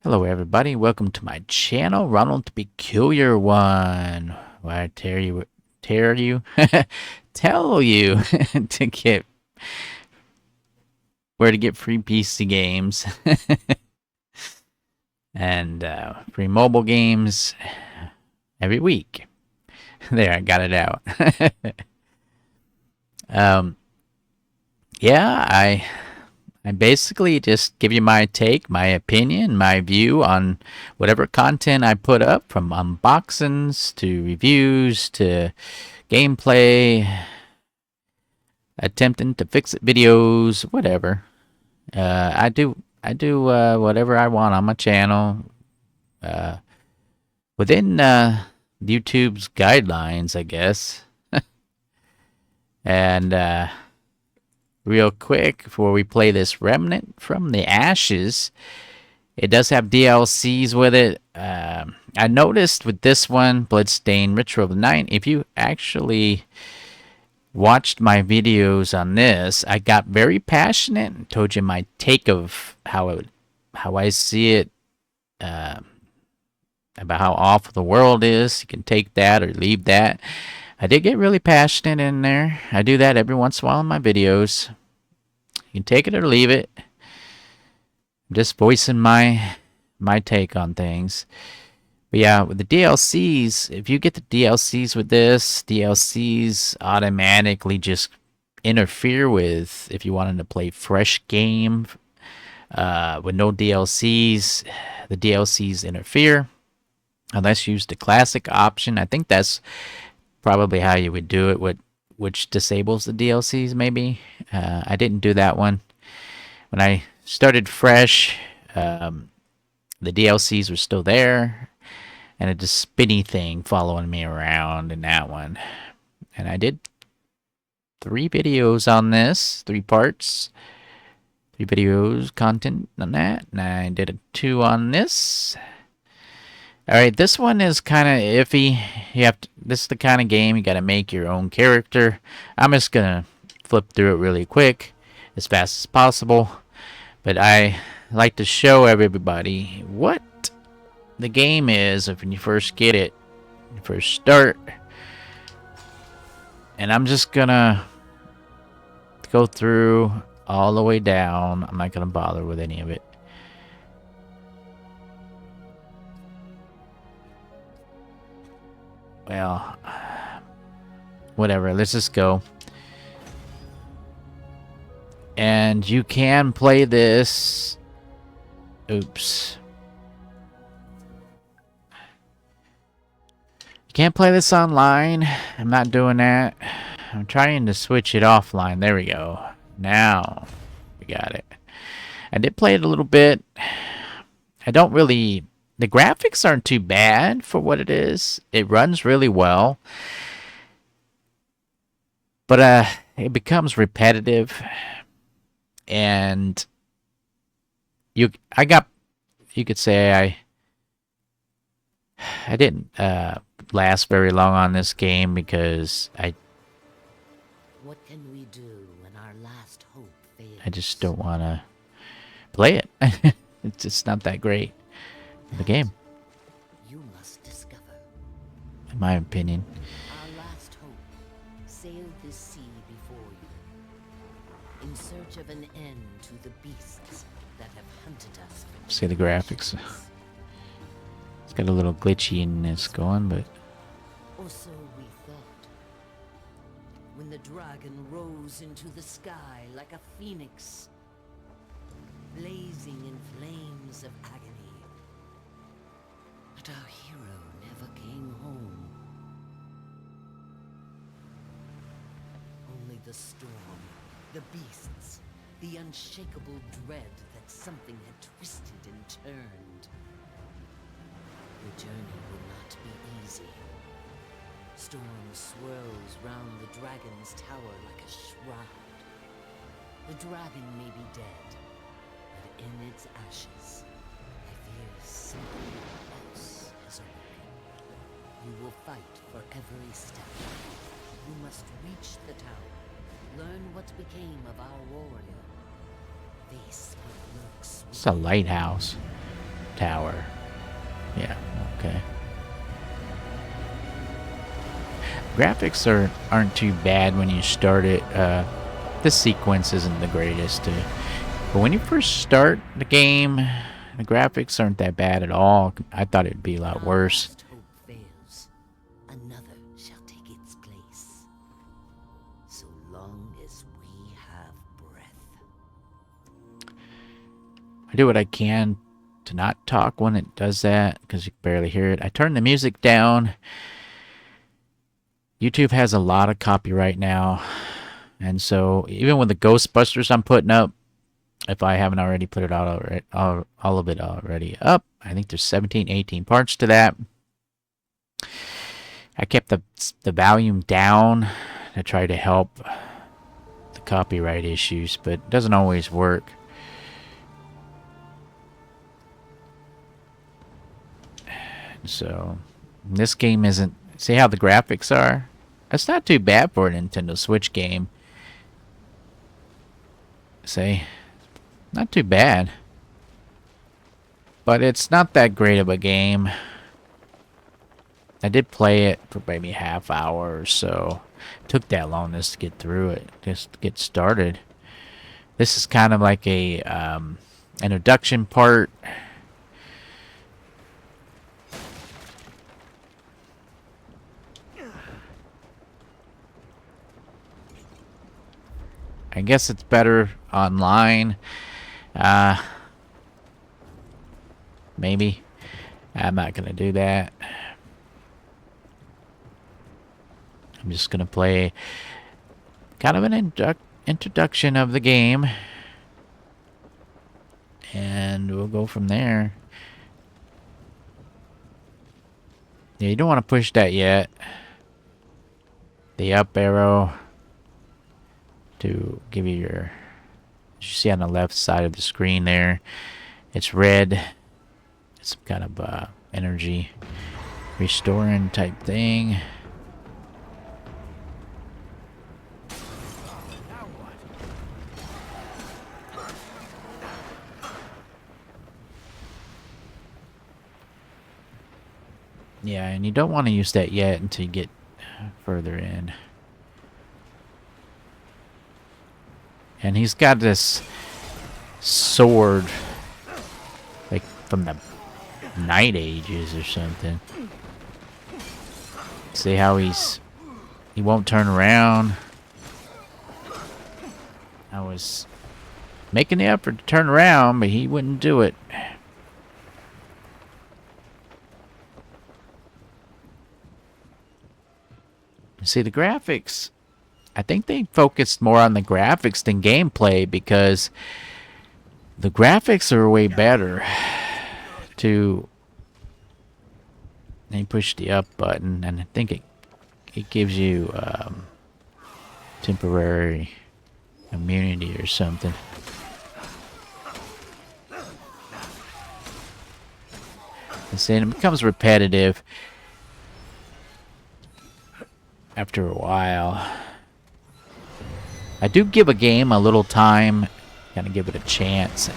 Hello everybody, welcome to my channel, Ronald the Peculiar One. Why I tell you, tell you to get where to get free PC games and free mobile games every week. There, I got it out. um, yeah, I basically just give you my take, my opinion, my view on whatever content I put up, from unboxings to reviews to gameplay, attempting to fix it videos, whatever. I do whatever I want on my channel uh, within YouTube's guidelines, I guess. And real quick, before we play this Remnant from the Ashes, it does have DLCs with it. I noticed with this one, Bloodstained Ritual of the Night, if you actually watched my videos on this, I got very passionate and told you my take of how I see it, uh, about how awful the world is. You can take that or leave that. I did get really passionate in there. I do that every once in a while in my videos. You can take it or leave it. I'm just voicing my take on things. But yeah, with the DLCs, if you get the DLCs with this, DLCs automatically just interfere with, if you wanted to play fresh game with no DLCs, the DLCs interfere unless you use the classic option. I think that's probably how you would do it, which disables the DLCs maybe. I didn't do that one. When I started fresh, the DLCs were still there, and a spinny thing following me around in that one. And I did 3 videos on this, 3 parts, 3 videos content on that, and I did a 2 on this. Alright, this one is kind of iffy. This is the kind of game you gotta make your own character. I'm just gonna flip through it really quick, as fast as possible. But I like to show everybody what the game is when you first get it, when you first start. And I'm just gonna go through all the way down. I'm not gonna bother with any of it. Well, whatever, let's just go. And you can play this. Oops. You can't play this online. I'm not doing that. I'm trying to switch it offline. There we go. Now we got it. I did play it a little bit. I don't really... The graphics aren't too bad for what it is. It runs really well. But it becomes repetitive. And you could say I didn't last very long on this game because What can we do when our last hope fails? I just don't want to play it. It's just not that great of a game, You must discover. in my opinion. Our last hope sailed this sea before you, in search of an end to the beasts that have hunted us. See the graphics. It's got a little glitchiness going, but Or so we thought. When the dragon rose into the sky like a phoenix, blazing in flames of agony. But our hero never came home. Only the storm, the beasts, the unshakable dread that something had twisted and turned. The journey will not be easy. Storm swirls round the dragon's tower like a shroud. The dragon may be dead, but in its ashes, I fear something else has awoken. You will fight for every step. You must reach the tower, learn what became of our warrior, face what lurks it's a lighthouse. tower. Yeah, okay. Graphics aren't too bad when you start it. The sequence isn't the greatest, but when you first start the game, the graphics aren't that bad at all. I thought it'd be a lot worse. Last hope fails, another shall take its place. So long as we have breath. I do what I can to not talk when it does that, because you can barely hear it. I turn the music down. YouTube has a lot of copyright now. And so even with the Ghostbusters I'm putting up, if I haven't already put it out already, all of it already up, I think there's 17, 18 parts to that. I kept the volume down to try to help the copyright issues, but it doesn't always work. So this game isn't, see how the graphics are? That's not too bad for a Nintendo Switch game. See? Not too bad. But it's not that great of a game. I did play it for maybe a half hour or so. It took that long just to get through it, just to get started. This is kind of like a introduction part. I guess it's better online. Maybe. I'm not going to do that. I'm just going to play kind of an introduction of the game. And we'll go from there. Yeah, you don't want to push that yet. The up arrow to give you your, as you see on the left side of the screen there, it's red. It's some kind of energy restoring type thing. Yeah, and you don't want to use that yet until you get further in. And he's got this sword, like from the Night Ages or something. See how he won't turn around. I was making the effort to turn around, but he wouldn't do it. See, the graphics, I think they focused more on the graphics than gameplay, because the graphics are way better. To, and you push the up button, and I think it gives you temporary immunity or something. And see, it becomes repetitive after a while. I do give a game a little time, kind of give it a chance.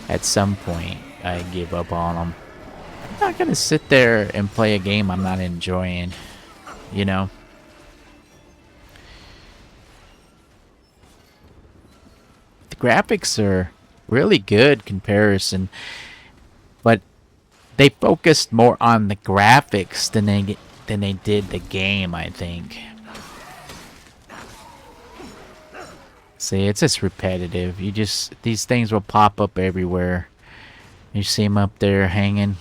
At some point, I give up on them. I'm not gonna sit there and play a game I'm not enjoying, you know. The graphics are really good comparison, but they focused more on the graphics than they did the game, I think. See, it's just repetitive. These things will pop up everywhere. You see them up there hanging.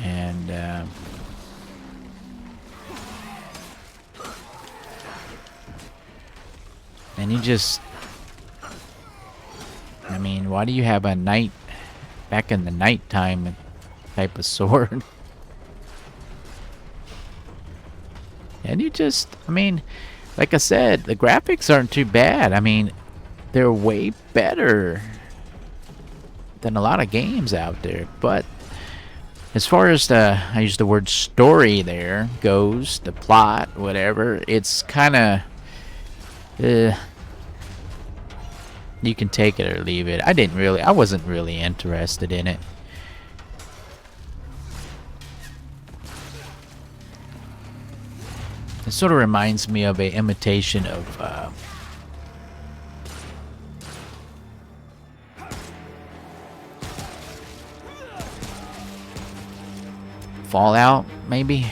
And, you just, I mean, why do you have a back in the nighttime type of sword? And you just, I mean, like I said, the graphics aren't too bad. I mean, they're way better than a lot of games out there. But as far as I use the word story there goes, the plot, whatever, it's kind of, You can take it or leave it. I wasn't really interested in it. It sort of reminds me of a imitation of Fallout, maybe.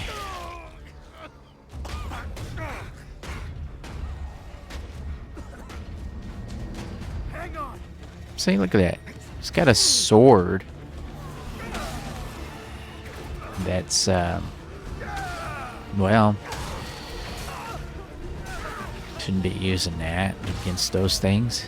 See, look at that. He's got a sword. That's, well, shouldn't be using that against those things.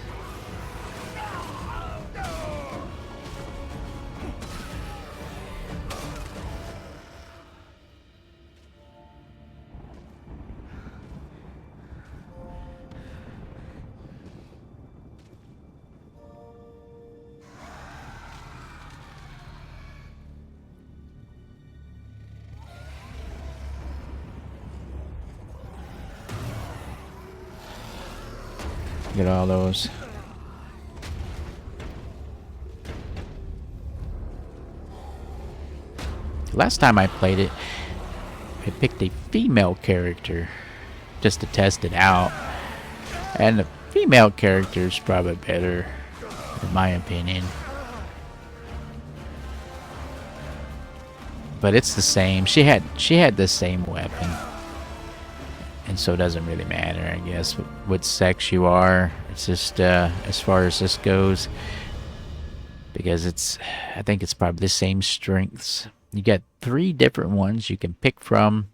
Get all those. Last time I played it, I picked a female character just to test it out. And the female character is probably better, in my opinion. But it's the same. She had the same weapon. And so it doesn't really matter, I guess, what sex you are. It's just, as far as this goes, because I think it's probably the same strengths. You got 3 different ones you can pick from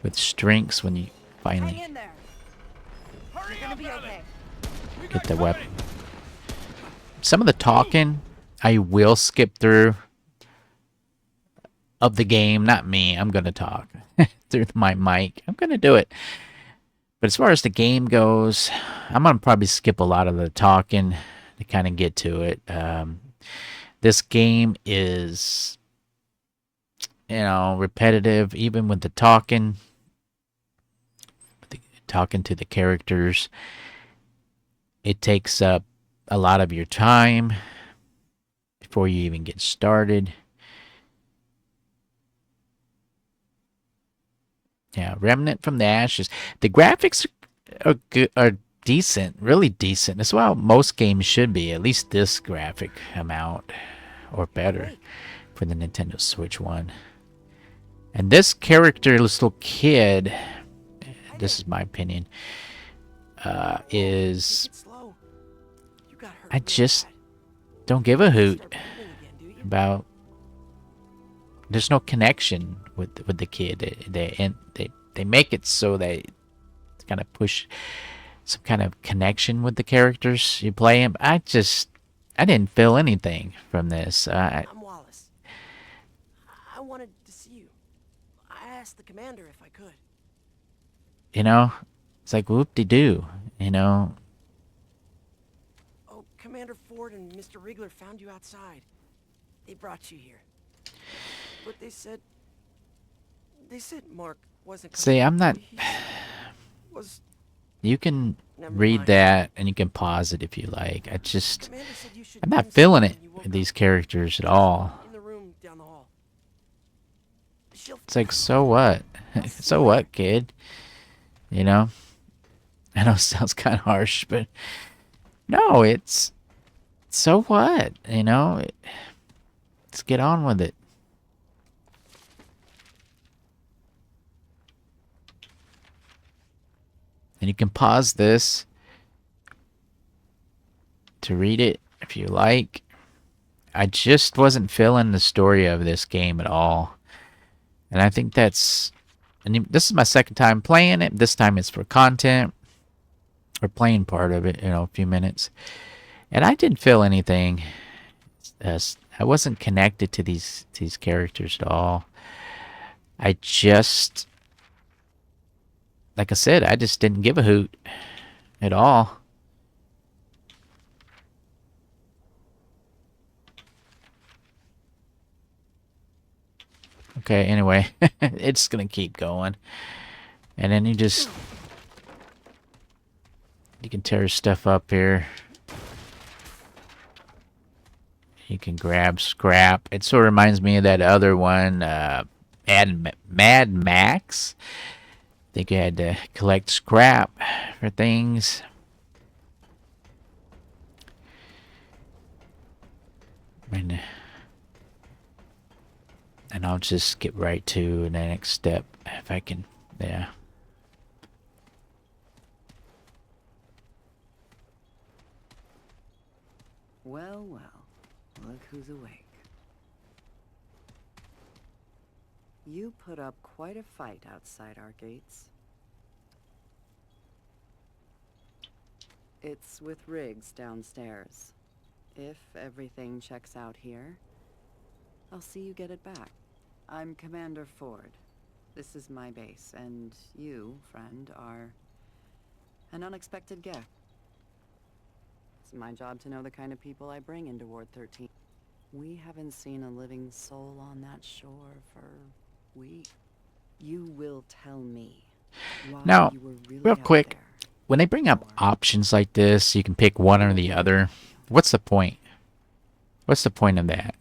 with strengths when you finally get the weapon. Some of the talking I will skip through of the game, not me. I'm going to talk through my mic. I'm going to do it. But as far as the game goes, I'm going to probably skip a lot of the talking to kind of get to it. This game is, repetitive, even with the talking to the characters. It takes up a lot of your time before you even get started. Yeah, Remnant from the Ashes. The graphics are good, are decent, really decent. That's how most games should be. At least this graphic amount, or better, for the Nintendo Switch one. And this character, this little kid, this is my opinion, is, I just don't give a hoot about. There's no connection with the kid. They make it so they kind of push some kind of connection with the characters you play them. I didn't feel anything from this. I'm Wallace. I wanted to see you. I asked the commander if I could. It's like whoop-de-doo, Oh, Commander Ford and Mr. Riegler found you outside. They brought you here. But they said Mark wasn't. See, I'm not. Was. You can Never read mind. that and you can pause it if you like. Commander said you should I'm bring not feeling it someone when you woke with these up. characters at all. In the room down the hall. She'll. It's like, so what? So what, kid? I know it sounds kind of harsh, but no, it's so what? Let's get on with it. And you can pause this to read it if you like. I just wasn't feeling the story of this game at all. And I think this is my second time playing it. This time it's for content, or playing part of it, a few minutes. And I didn't feel anything. I wasn't connected to these characters at all. Like I said, I just didn't give a hoot at all. Okay, anyway, it's gonna keep going. And then you can tear stuff up here. You can grab scrap. It sort of reminds me of that other one, Mad Max. I think you had to collect scrap for things. And I'll just get right to the next step if I can. Yeah. Well, well, look who's awake. You put up quite a fight outside our gates. It's with Riggs downstairs. If everything checks out here, I'll see you get it back. I'm Commander Ford. This is my base, and you, friend, are an unexpected guest. It's my job to know the kind of people I bring into Ward 13. We haven't seen a living soul on that shore for weeks. You will tell me why Now, you were really real out quick, there. when they bring up options like this, you can pick one or the other. What's the point? What's the point of that?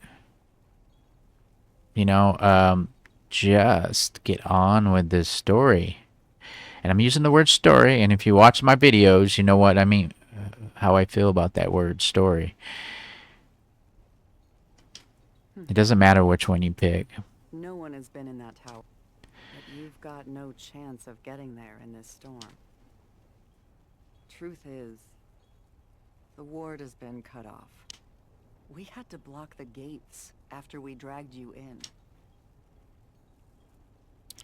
You know, just get on with this story. And I'm using the word story, and if you watch my videos, you know what I mean, how I feel about that word story. It doesn't matter which one you pick. No one has been in that tower, but you've got no chance of getting there in this storm. Truth is, the ward has been cut off. We had to block the gates after we dragged you in.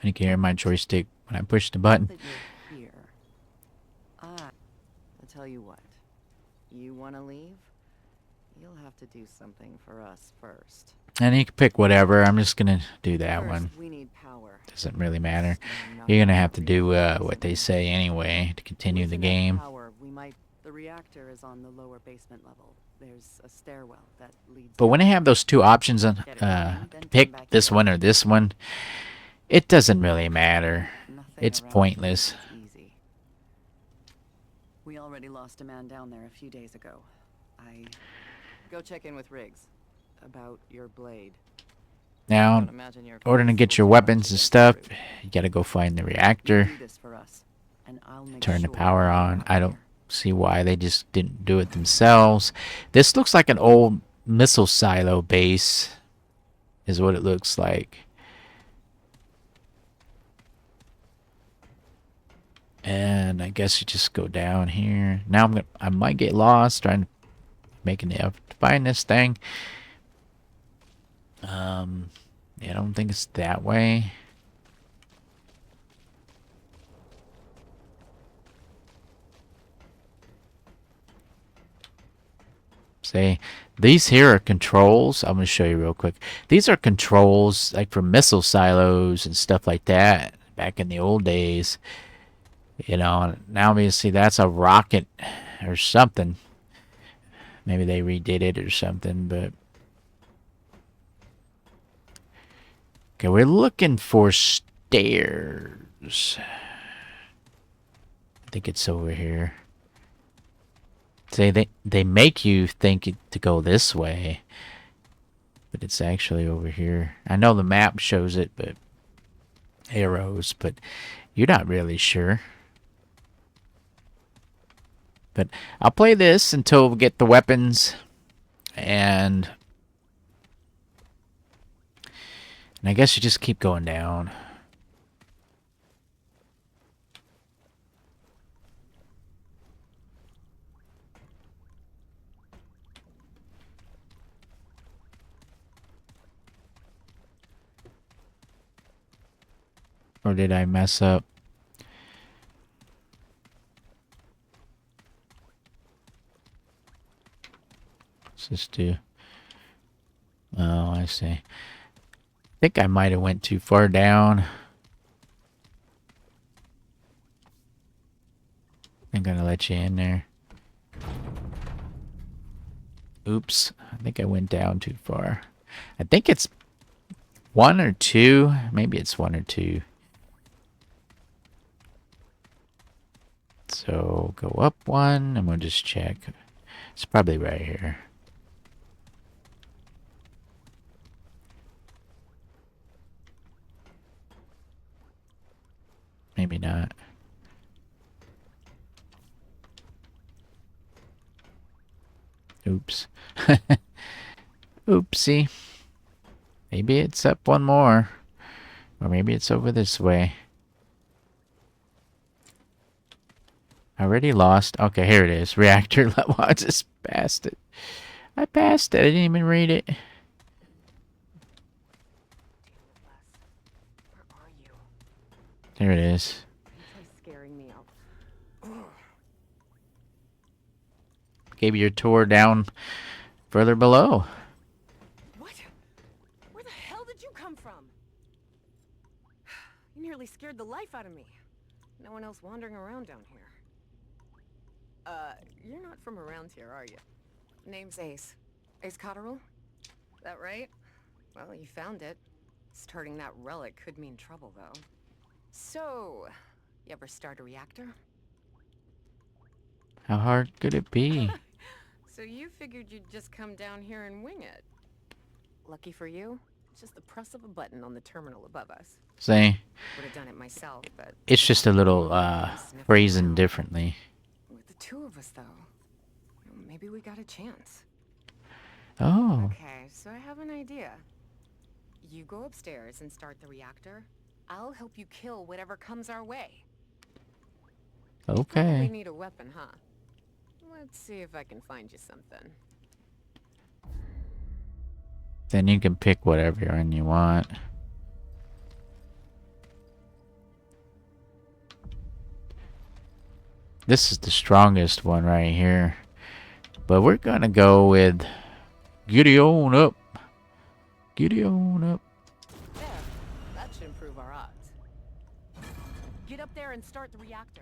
You can hear my joystick when I push the button. Now that you're here, I'll tell you what. You want to leave? You'll have to do something for us first. And you can pick whatever. I'm just going to do that First, one. we need power. Doesn't really matter. You're going to have to do what they say anyway to continue With the enough game. Power, the reactor is on the lower basement level. There's a stairwell that leads. But when they have those two options on pick this one or this one, it doesn't really matter. It's pointless. Easy. We already lost a man down there a few days ago. Go check in with Riggs about your blade. Now, in order to get your weapons and stuff, you gotta go find the reactor, turn the power on. I don't see why they just didn't do it themselves. This looks like an old missile silo base, is what it looks like. And I guess you just go down here. Now I might get lost trying to make an effort to find this thing. Yeah, I don't think it's that way. See, these here are controls. I'm going to show you real quick. These are controls like for missile silos and stuff like that back in the old days. You know, now obviously that's a rocket or something. Maybe they redid it or something, but... Okay, we're looking for stairs. I think it's over here. See, they make you think to go this way, but it's actually over here. I know the map shows it, but arrows, but you're not really sure. But I'll play this until we get the weapons, and I guess you just keep going down. Or did I mess up? What's this do? Oh, I see. I think I might have went too far down. I'm gonna let you in there. Oops, I think I went down too far. I think it's 1 or 2. Maybe it's 1 or 2. So go up 1 and we'll just check. It's probably right here. maybe not. Oops. Oopsie. Maybe it's up one more. Or maybe it's over this way. I already lost. Okay, here it is. Reactor level. I just passed it. I passed it. I didn't even read it. Where are you? There it is. Try scaring me out. Gave you your tour down further below. What? Where the hell did you come from? You nearly scared the life out of me. No one else wandering around down here. You're not from around here, are you? Name's Ace. Ace Cotterill? That right? Well, you found it. Starting that relic could mean trouble, though. So, you ever start a reactor? How hard could it be? So you figured you'd just come down here and wing it. Lucky for you, it's just the press of a button on the terminal above us. See, Would have done it myself, but... it's just a little phrasing differently. With the two of us, though, maybe we got a chance. Oh, Okay, so I have an idea. You go upstairs and start the reactor. I'll help you kill whatever comes our way. Probably okay. need a weapon, huh? Let's see if I can find you something. Then you can pick whatever one you want. This is the strongest one right here. But we're gonna go with Giddy on up. Giddy on up. There, that should improve our odds. Get up there and start the reactor.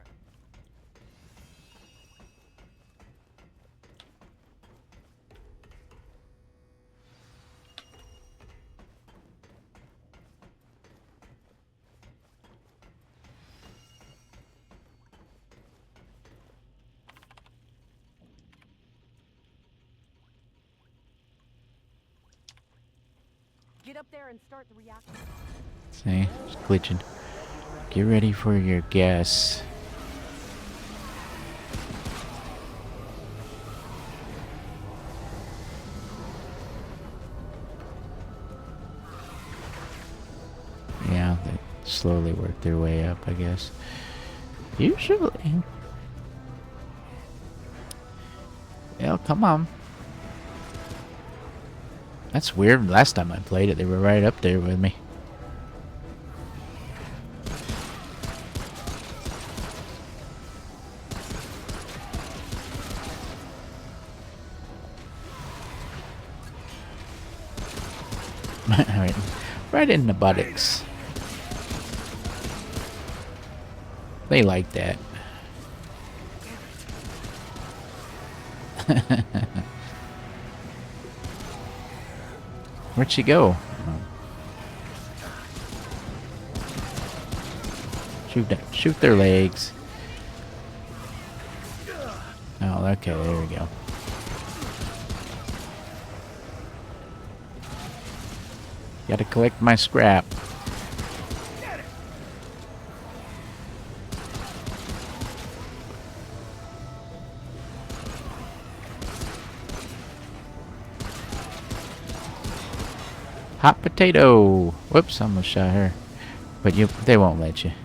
Get up there and start the reactor. See, it's glitching. Get ready for your guess. Yeah, they slowly work their way up, I guess. Usually. Yeah, come on. That's weird. Last time I played it, they were right up there with me. Right in the buttocks. They like that. Where'd she go? Shoot their legs. Oh, okay, there we go. Gotta collect my scrap. Hot potato. Whoops, I almost shot her. But they won't let you. Hey,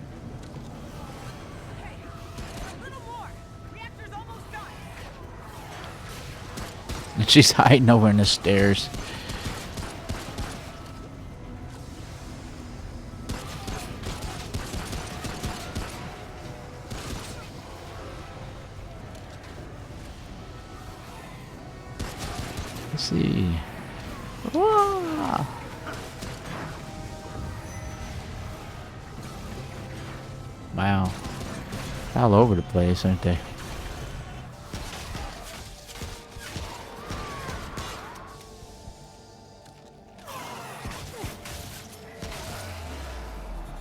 a little more. Reactor's almost done. And she's hiding over in the stairs. Let's see. Whoa. Wow. All over the place, aren't they?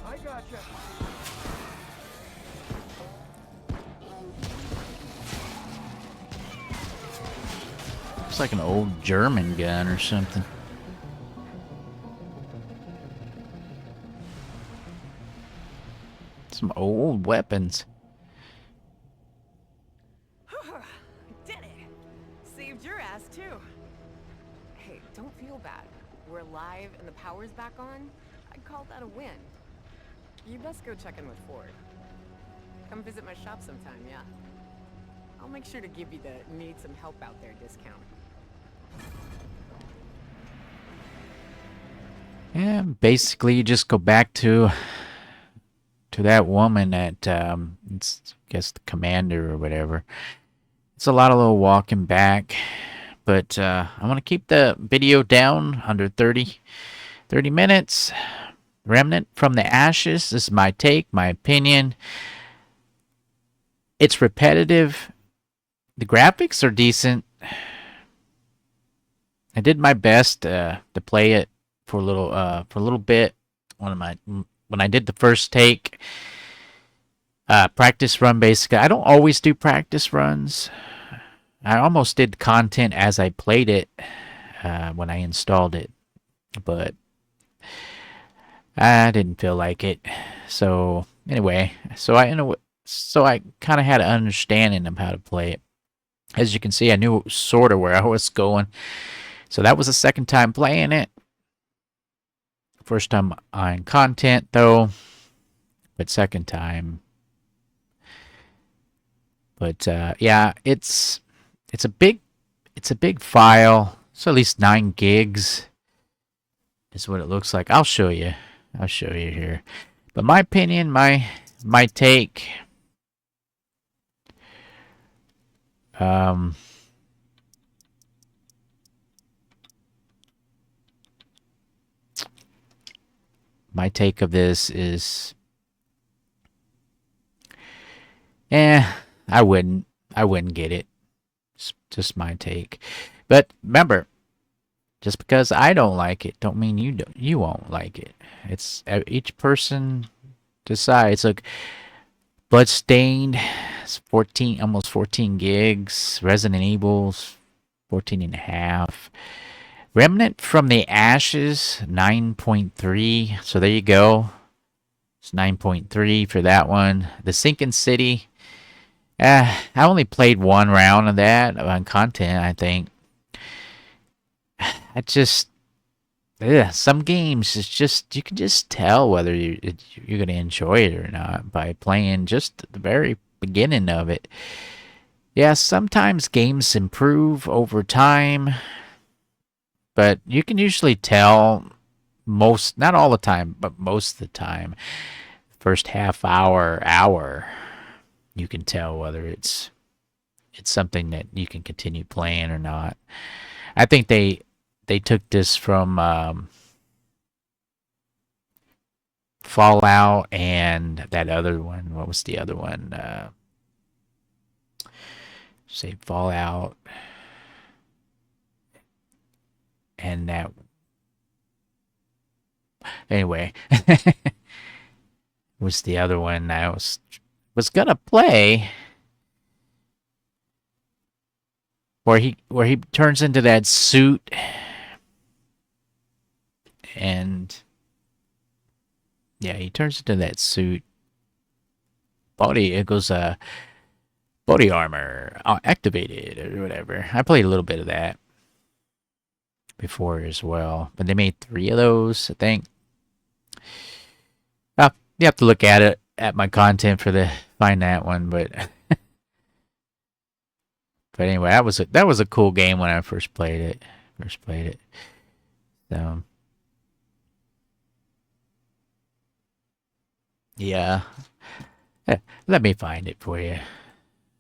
I gotcha. It's like an old German gun or something. It's Some old weapons. Did it! Saved your ass, too. Hey, don't feel bad. We're live and the power's back on. I'd call that a win. You best go check in with Ford. Come visit my shop sometime, yeah? I'll make sure to give you the need some help out there discount. Yeah, basically you just go back to that woman at it's, I guess the commander or whatever. It's a lot of little walking back, but I want to keep the video down under 30 minutes. Remnant from the Ashes. This is my take, my opinion. It's repetitive. The graphics are decent. I did my best to play it for a little bit. When I did the first take, practice run basically. I don't always do practice runs. I almost did content as I played it when I installed it, but I didn't feel like it. So anyway, so I kind of had an understanding of how to play it. As you can see, I knew sort of where I was going. So that was the second time playing it. First time on content though, but second time. But yeah, it's a big file. So at least 9 gigs is what it looks like. I'll show you here. But my opinion, my take. My take of this is, I wouldn't get it. It's just my take. But remember, just because I don't like it, don't mean you won't like it. It's each person decides. Look, Bloodstained, it's 14, almost 14 gigs. Resident Evil's 14 and a half. Remnant from the Ashes, 9.3. So there you go. It's 9.3 for that one. The Sinking City. I only played one round of that on content, I think. I just, some games, it's just, you can just tell whether you're going to enjoy it or not by playing just the very beginning of it. Yeah, sometimes games improve over time, but you can usually tell not all the time, but most of the time, first half hour, you can tell whether it's something that you can continue playing or not. I think they took this from Fallout and that other one. What was the other one? Say Fallout and that. Anyway, was the other one I was gonna play, where he turns into that suit and yeah, he turns into that suit. It goes body armor activated or whatever. I played a little bit of that before as well, but they made 3 of those, I think. You have to look at my content to find that one, but but anyway, that was a cool game when I first played it. So yeah, let me find it for you,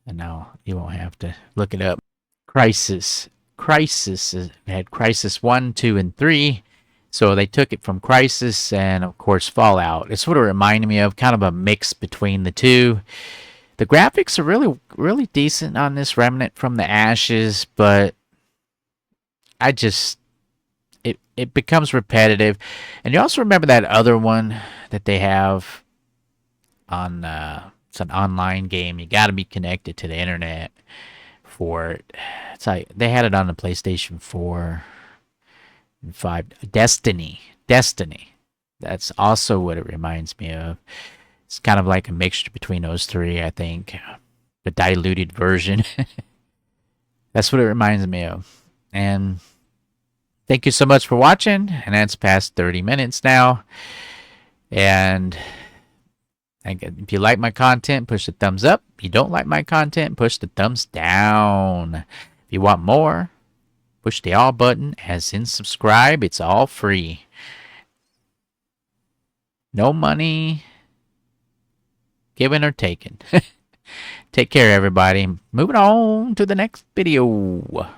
and now you won't have to look it up. Crisis had Crisis 1, 2, and 3. So they took it from Crisis and, of course, Fallout. It sort of reminded me of kind of a mix between the two. The graphics are really, really decent on this Remnant from the Ashes, but it becomes repetitive. And you also remember that other one that they have on, it's an online game. You got to be connected to the internet for it. It's like they had it on the PlayStation 4. 5. Destiny. That's also what it reminds me of. It's kind of like a mixture between those three, I think. The diluted version. That's what it reminds me of. And thank you so much for watching. And that's past 30 minutes now. And if you like my content, push the thumbs up. If you don't like my content, push the thumbs down. If you want more, push the all button, as in subscribe. It's all free. No money given or taken. Take care, everybody. Moving on to the next video.